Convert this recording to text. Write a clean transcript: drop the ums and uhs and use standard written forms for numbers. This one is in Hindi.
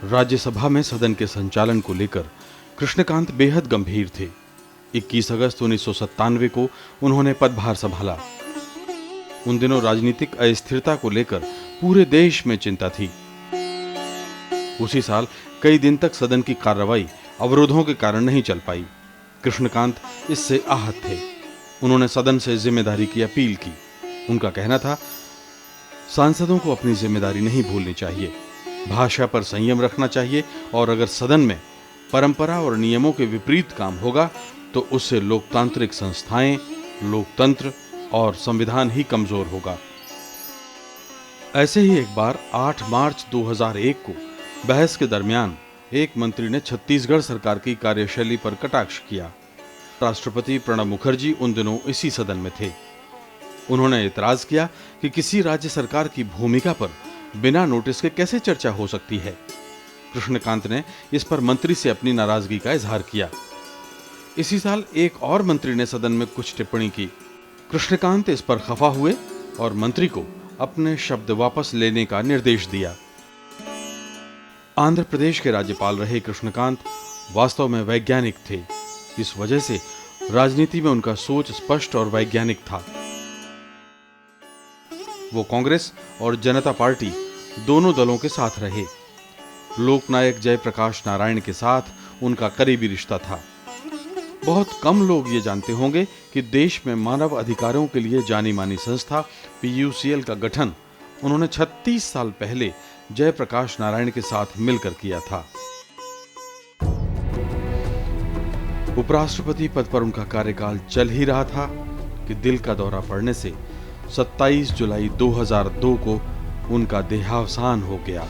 राज्यसभा में सदन के संचालन को लेकर कृष्णकांत बेहद गंभीर थे। 21 अगस्त 1997 को उन्होंने पदभार संभाला। उन दिनों राजनीतिक अस्थिरता को लेकर पूरे देश में चिंता थी। उसी साल कई दिन तक सदन की कार्रवाई अवरोधों के कारण नहीं चल पाई। कृष्णकांत इससे आहत थे। उन्होंने सदन से जिम्मेदारी की अपील की। उनका कहना था, सांसदों को अपनी जिम्मेदारी नहीं भूलनी चाहिए, भाषा पर संयम रखना चाहिए और अगर सदन में परंपरा और नियमों के विपरीत काम होगा तो उससे लोकतांत्रिक संस्थाएं, लोकतंत्र और संविधान ही कमजोर होगा। ऐसे ही एक बार 8 मार्च 2001 को बहस के दरमियान एक मंत्री ने छत्तीसगढ़ सरकार की कार्यशैली पर कटाक्ष किया। राष्ट्रपति प्रणब मुखर्जी उन दिनों इसी सदन में थे। उन्होंने इतराज किया कि किसी राज्य सरकार की भूमिका पर बिना नोटिस के कैसे चर्चा हो सकती है। कृष्णकांत ने इस पर मंत्री से अपनी नाराजगी का इजहार किया। इसी साल एक और मंत्री ने सदन में कुछ टिप्पणी की। कृष्णकांत इस पर खफा हुए और मंत्री को अपने शब्द वापस लेने का निर्देश दिया। आंध्र प्रदेश के राज्यपाल रहे कृष्णकांत वास्तव में वैज्ञानिक थे। इस वजह से राजनीति में उनका सोच स्पष्ट और वैज्ञानिक था। वो कांग्रेस और जनता पार्टी दोनों दलों के साथ रहे। लोकनायक जयप्रकाश नारायण के साथ उनका करीबी रिश्ता था। बहुत कम लोग ये जानते होंगे कि देश में मानव अधिकारों के लिए जानी मानी संस्था PUCL का गठन उन्होंने 36 साल पहले जयप्रकाश नारायण के साथ मिलकर किया था। उपराष्ट्रपति पद पर उनका कार्यकाल चल ही रहा था कि दिल का दौरा पड़ने से 27 जुलाई 2002 को उनका देहावसान हो गया।